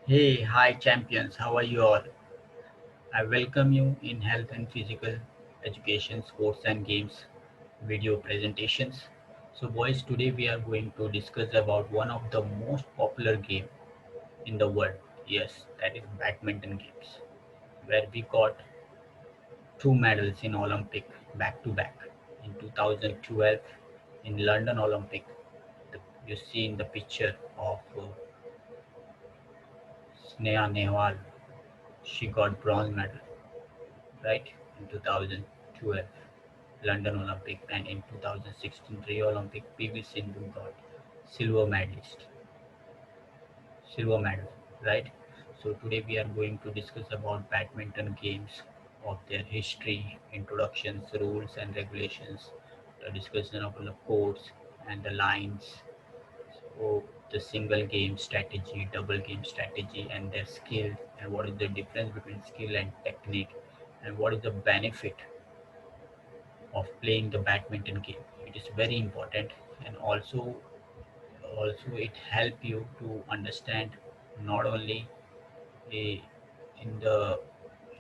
Hey, hi champions, how are you all? I welcome you in health and physical education, sports and games video presentations. So boys, today we are going to discuss about one of the most popular game in the world. Yes, that is badminton games, where we got two medals in Olympic back to back in 2012 in London Olympic. You see in the picture of Sneha Nehwal, she got bronze medal, right, in 2012 London Olympic, and in 2016 Rio Olympic PV Sindhu got silver medalist, silver medal, right? So today we are going to discuss about badminton games, of their history, introductions, rules and regulations, the discussion of the courts and the lines, so the single game strategy, double game strategy, and their skill, and what is the difference between skill and technique, and what is the benefit of playing the badminton game. It is very important, and also it help you to understand not only a, in the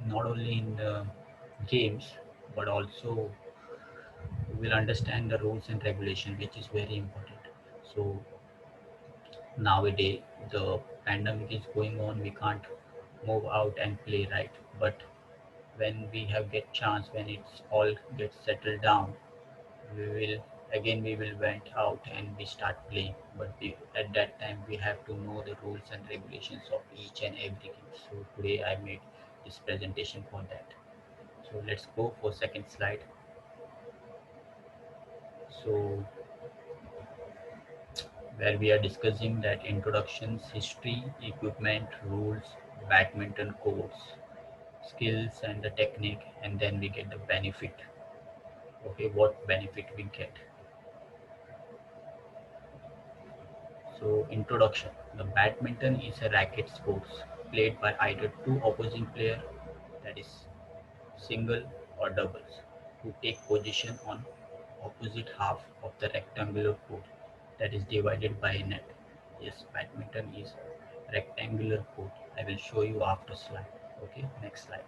not only in the games, but also you will understand the rules and regulation, which is very important. So nowadays the pandemic is going on, we can't move out and play, right? But when we have get chance, when it's all gets settled down, we will we will went out and we start playing, but at that time we have to know the rules and regulations of each and every game. So today I made this presentation for that. So let's go for second slide. So where we are discussing that introductions, history, equipment, rules, badminton courts, skills and the technique, and then we get the benefit. Okay, what benefit we get. So, introduction. The badminton is a racket sport played by either two opposing players, that is single or doubles, who take position on opposite half of the rectangular court that is divided by a net. Yes, badminton is rectangular court. I will show you after slide. Okay, next slide.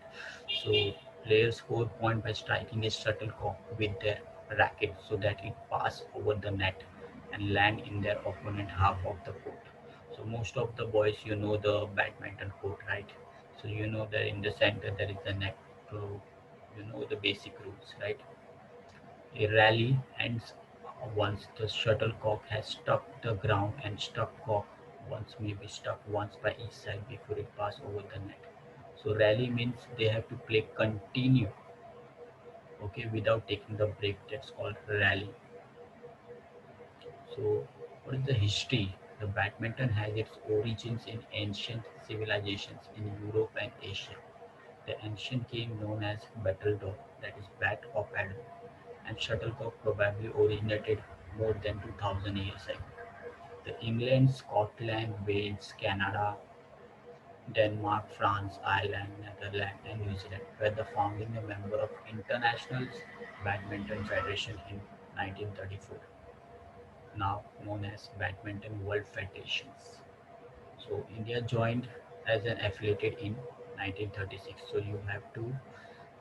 So players score point by striking a shuttlecock with their racket so that it pass over the net and land in their opponent half of the court. So most of the boys, you know the badminton court, right? So you know that in the center there is the net. So you know the basic rules, right? A rally ends once the shuttlecock has struck the ground, and struck cock once may be struck once by each side before it passes over the net. So rally means they have to play continue, okay, without taking the break. That's called rally. So what is the history? The badminton has its origins in ancient civilizations in Europe and Asia. The ancient game known as battledore, that is bat or paddle, and shuttlecock probably originated more than 2000 years ago. The England, Scotland, Wales, Canada, Denmark, France, Ireland, Netherlands, and New Zealand were the founding member of International Badminton Federation in 1934, now known as Badminton World Federations. So India joined as an affiliate in 1936. So you have to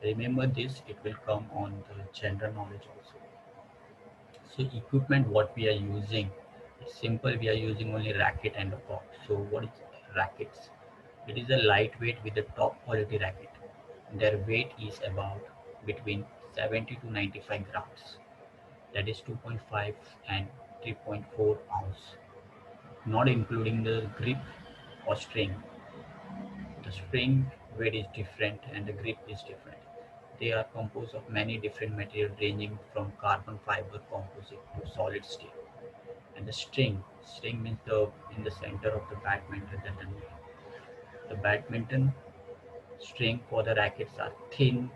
remember this. It will come on the general knowledge also. So equipment what we are using is simple. We are using only racket and a cock. So what is rackets? It is a lightweight with a top quality racket. Their weight is about between 70 to 95 grams. That is 2.5 and 3.4 ounce, not including the grip or string. The spring weight is different and the grip is different. They are composed of many different materials ranging from carbon fiber composite to solid steel. And the string means the in the center of the badminton, the badminton string for the rackets are thin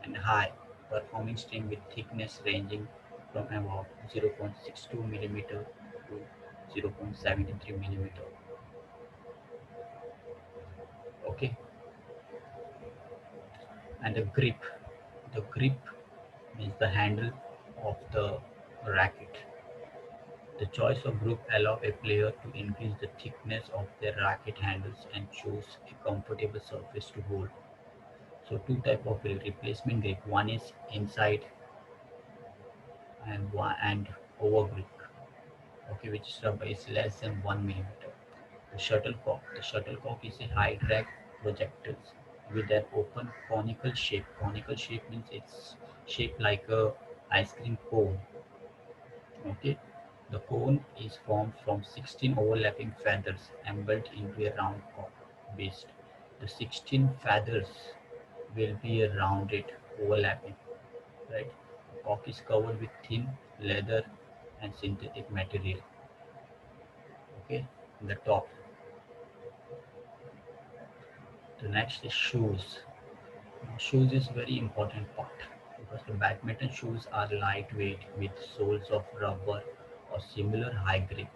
and high performing string with thickness ranging from about 0.62 millimeter to 0.73 millimeter. Okay, and the grip means the handle of the racket. The choice of group allows a player to increase the thickness of their racket handles and choose a comfortable surface to hold. So two type of replacement grip. One is inside and over grip. Okay, which rubber is less than 1 millimeter. The shuttlecock. The shuttlecock is a high drag projectile with an open conical shape. Conical shape means it's shaped like a ice cream cone. Okay, the cone is formed from 16 overlapping feathers embedded into a round cock base. The 16 feathers will be a rounded overlapping, right? The cock is covered with thin leather and synthetic material. Okay, the top. The next is shoes. Now, shoes is very important part because the badminton shoes are lightweight with soles of rubber or similar high grip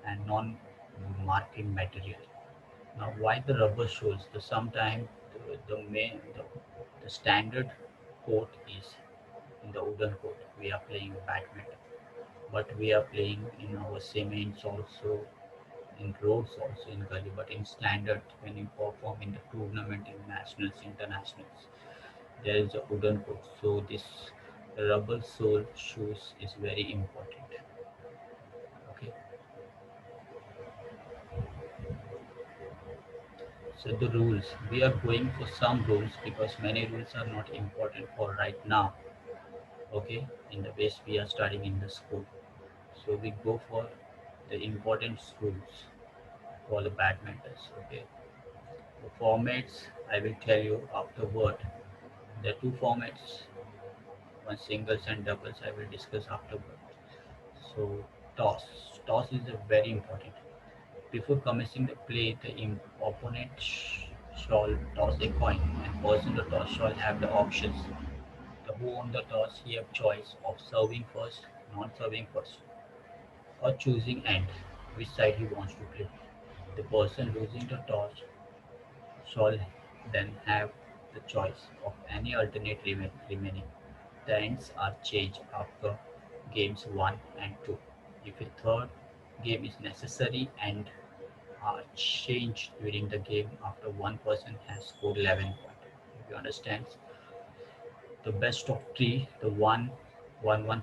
and non-marking material. Now, why the rubber shoes? The sometimes the standard court is in the wooden court. We are playing badminton, but we are playing in our cements also, in roads also, in gully. But in standard, when you perform in the tournament, in nationals, internationals, there is a wooden court. So this rubber sole shoes is very important. Okay. So the rules, we are going for some rules because many rules are not important for right now. Okay, in the base we are studying in the school. So we go for the important rules for the badmintons. Okay, the formats I will tell you afterward. There are two formats, one singles and doubles. I will discuss afterward. So toss, toss is a very important. Before commencing the play, the opponent shall toss a coin, and person to toss shall have the options. The who on the toss he have choice of serving first, non-serving first, or choosing end, which side he wants to play. The person losing the toss shall then have the choice of any alternate remaining. The ends are changed after games 1 and 2. If a third game is necessary and are changed during the game after one person has scored 11 points. If you understand, the best of three, the one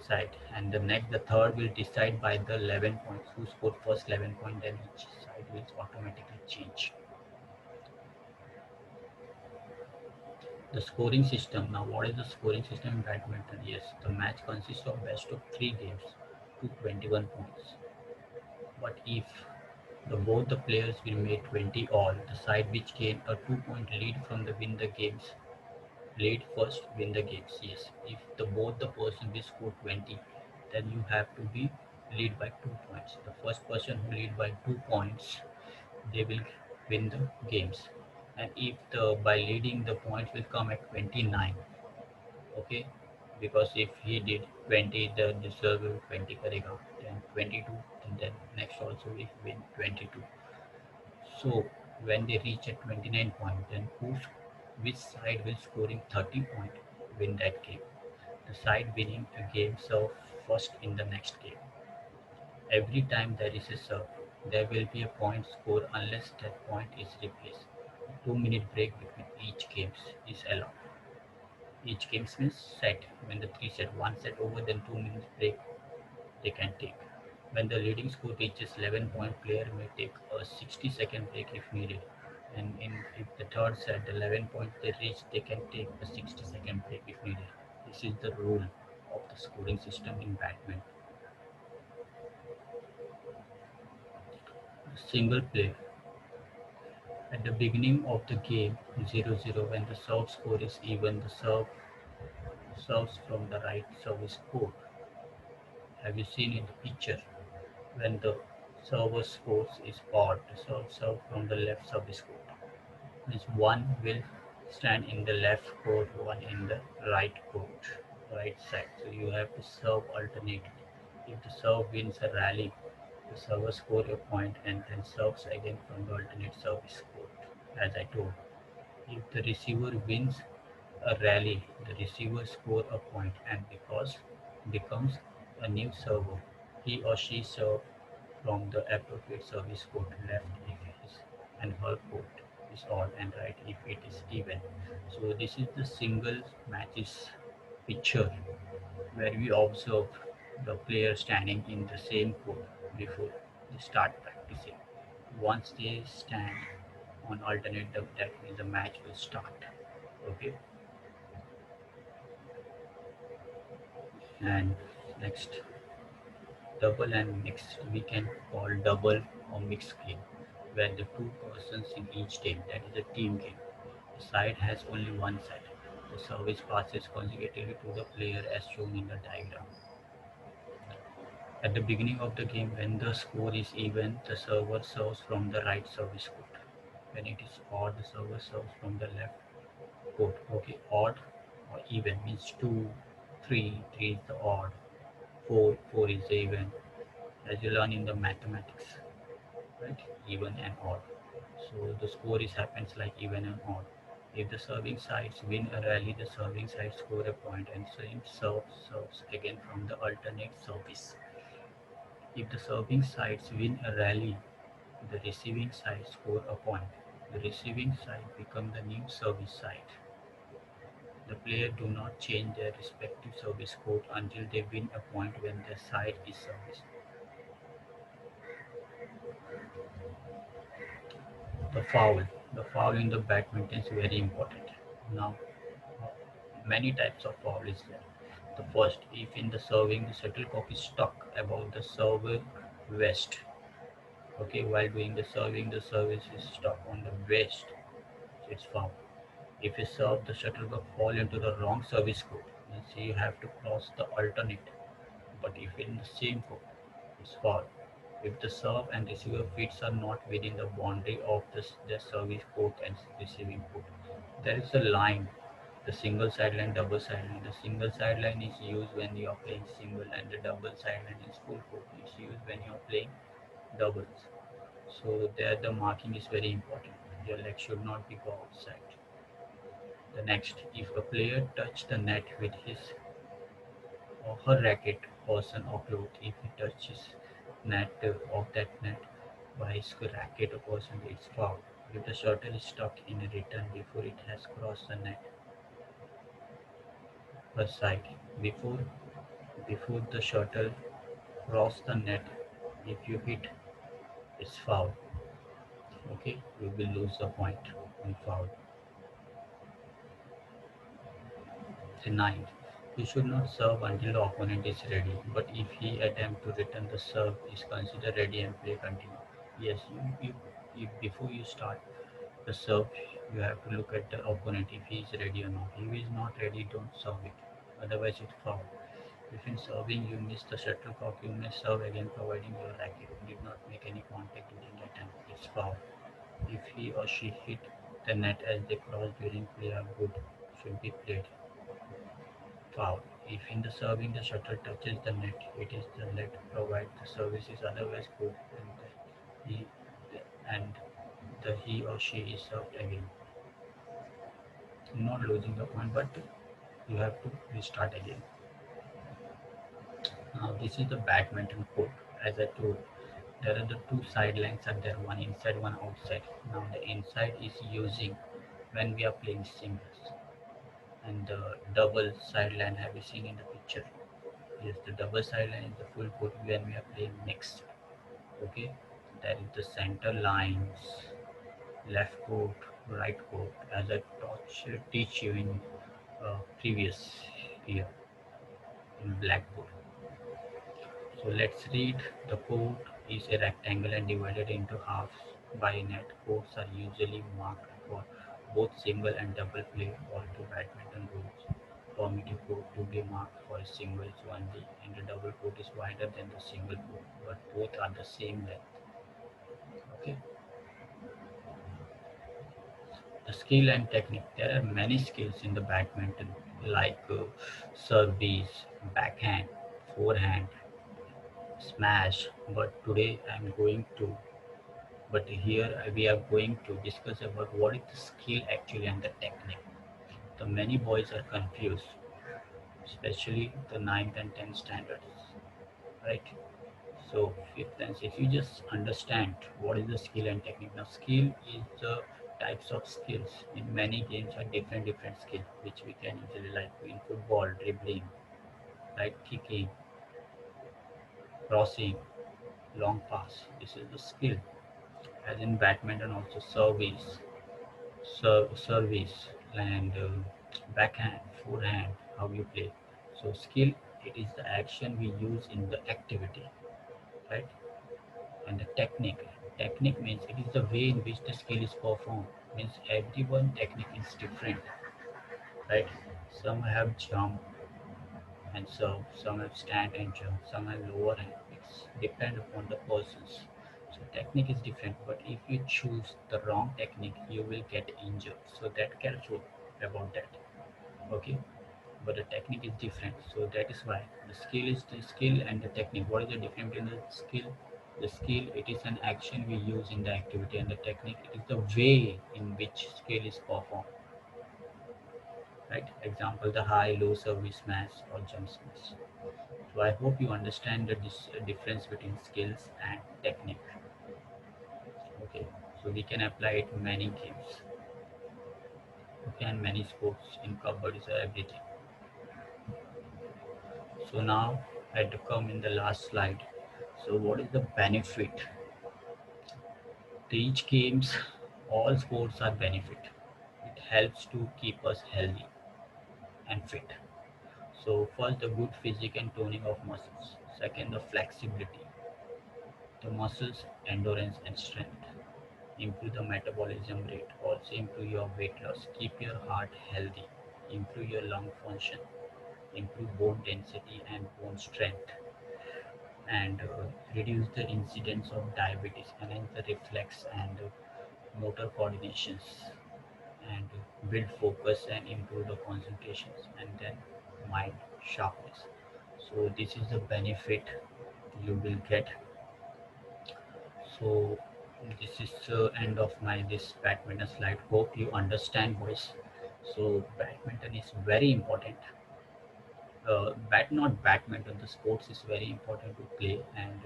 side, and the third will decide by the 11 points. Who scored first 11 points, then each side will automatically change. The scoring system. Now, what is the scoring system in badminton? Yes, the match consists of best of three games to 21 points. But if both the players will make 20 all, the side which gain a 2-point lead from the win the games lead first win the games. Yes, if both the person will score 20, then you have to be lead by 2 points. The first person who lead by 2 points, they will win the games. And if the by leading the points will come at 29, okay, because if he did 20, the deserve will 20 karega, then 22, and then next also we win 22. So when they reach at 29 point, then which side will scoring 30 point win that game. The side winning a game serve first in the next game. Every time there is a serve, there will be a point score unless that point is replaced. 2 minute break between each games is allowed. Each game means set. When the three set, one set over, then 2 minutes break they can take. When the leading score reaches 11 point, player may take a 60-second break if needed. And if the third set, the 11 points they reach, they can take a 60-second break if needed. This is the rule of the scoring system in badminton. Single play. At the beginning of the game, 0-0, when the serve score is even, the serves from the right service court. Have you seen in the picture? When the server scores is odd, the serve from the left service court. Means one will stand in the left court, one in the right court, right side. So you have to serve alternately. If the serve wins a rally, the server score a point and then serves again from the alternate service court. As I told, if the receiver wins a rally, the receiver score a point and because becomes a new server. He or she serve from the appropriate service court, left if his and her court is odd and right if it is even. So this is the single matches picture where we observe the players standing in the same court before they start practicing. Once they stand on alternate, that means the match will start. Okay, and next, double and mixed we can call double or mixed game, where the two persons in each team, that is a team game. The side has only one side. The service passes consecutively to the player as shown in the diagram. At the beginning of the game, when the score is even, the server serves from the right service court. When it is odd, the server serves from the left court. Okay, odd or even means 2, 3, 3 is the odd, 4, 4 is the even. As you learn in the mathematics, right? Even and odd. So the score is happens like even and odd. If the serving sides win a rally, the serving side score a point and same serves again from the alternate service. If the serving sides win a rally, the receiving side score a point. The receiving side become the new service side. The player do not change their respective service code until they win a point when their side is serviced. The foul. The foul in the badminton is very important. Now, many types of foul is there. The first, if in the serving the shuttlecock is stuck above the server west. Okay, while doing the serving, the service is stuck on the west, so it's foul. If you serve the shuttlecock fall into the wrong service code, means you have to cross the alternate. But if in the same code, it's foul. If the serve and receiver feet are not within the boundary of the service code and receiving code, there is a line, the single sideline, double sideline. The single sideline is used when you are playing single, and the double sideline is full court. It's used when you are playing doubles. So there, the marking is very important. Your leg should not be go outside. The next, if a player touch the net with his or her racket, person, or cloth, if he touches net of that net by his racket or person, it's foul. If the shuttle is stuck in a return before it has crossed the net per side, before before the shuttle cross the net, if you hit, it's foul. Okay, you will lose the point on foul. The ninth, you should not serve until the opponent is ready, but if he attempt to return the serve is considered ready and play continue. Yes, before you start the serve, you have to look at the opponent if he is ready or not. If he is not ready, don't serve it. Otherwise, it's foul. If in serving you miss the shuttlecock, you may serve again providing your racket did not make any contact during the attempt. It's foul. If he or she hit the net as they cross during play are good, should be played. Foul. If in the serving the shuttle touches the net, it is the let provide the service is otherwise good he and the he or she is served again. Not losing the point, but you have to restart again. Now this is the badminton court. As I told, there are the two sidelines are there, one inside, one outside. Now the inside is using when we are playing singles, and the double sideline have you seen in the picture? Yes, the double sideline is the full court when we are playing mixed. Okay, that is the center lines, left court, right court, as I teach you in previous year in blackboard. So let's read. The court is a rectangle and divided into halves by net. Courts are usually marked for both single and double play or to badminton rules. Permit a court to be marked for singles only, and the double court is wider than the single court, but both are the same length. Okay. The skill and technique. There are many skills in the badminton, like service, backhand, forehand, smash. But today I'm going to but here we are going to discuss about what is the skill actually and the technique. The many boys are confused, especially the ninth and 10th standards, right? So fifth and if you just understand what is the skill and technique. Now skill is the types of skills. In many games are different skills which we can easily like in football, dribbling, right, kicking, crossing, long pass. This is the skill. As in badminton also service and backhand, forehand, how you play. So skill, it is the action we use in the activity, right? And the technique means it is the way in which the skill is performed. Means everyone technique is different, right? Some have jump and serve, some have stand and jump, some have lower hand. It's depend upon the persons. So technique is different, but if you choose the wrong technique, you will get injured. So that careful about that. Okay, but the technique is different. So that is why the skill is the skill and the technique. What is the difference between the skill? The skill, it is an action we use in the activity, and the technique, it is the way in which skill is performed. Right? Example: the high, low service smash or jump smash. So I hope you understand the difference between skills and technique. Okay, so we can apply it in many games. Okay, and many sports in kabaddi, so everything. So now I had to come in the last slide. So what is the benefit? To each games, all sports are benefit. It helps to keep us healthy and fit. So first the good physique and toning of muscles. Second the flexibility, the muscles endurance and strength. Improve the metabolism rate. Also improve your weight loss. Keep your heart healthy. Improve your lung function. Improve bone density and bone strength. And reduce the incidence of diabetes, enhance the reflex and motor coordinations, and build focus and improve the concentrations, and then mind sharpness. So this is the benefit you will get. So this is the end of my this badminton slide. Hope you understand, boys. So badminton is very important. Not badminton. The sports is very important to play, and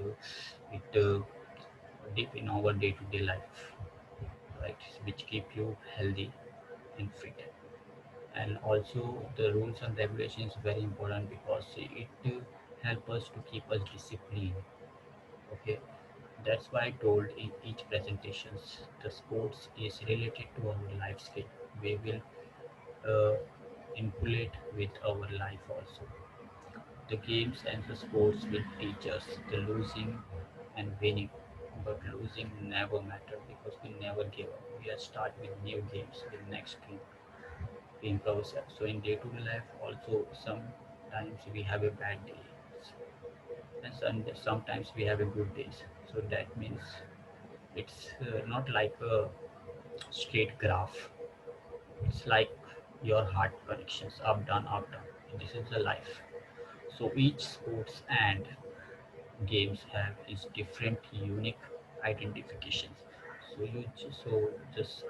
it deep in our day-to-day life, right? Which keep you healthy and fit. And also the rules and regulations is very important because it help us to keep us disciplined. Okay, that's why I told in each presentations the sports is related to our life skill. We will uh, inculate with our life also. The games and the sports will teach us the losing and winning, but losing never matter because we never give up. We are start with new games with next game we improvise. So in day-to-day life also sometimes we have a bad days and sometimes we have a good days. So that means it's not like a straight graph. It's like your heart connections up down up down. This is the life. So each sports and games have its different unique identifications. So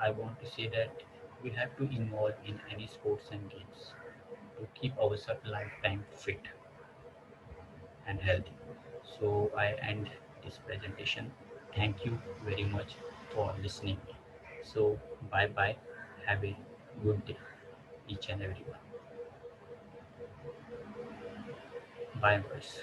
I want to say that we have to involve in any sports and games to keep ourselves lifetime fit and healthy. So I end this presentation. Thank you very much for listening. So bye bye. Have a good day, each and everyone. Bye, boys.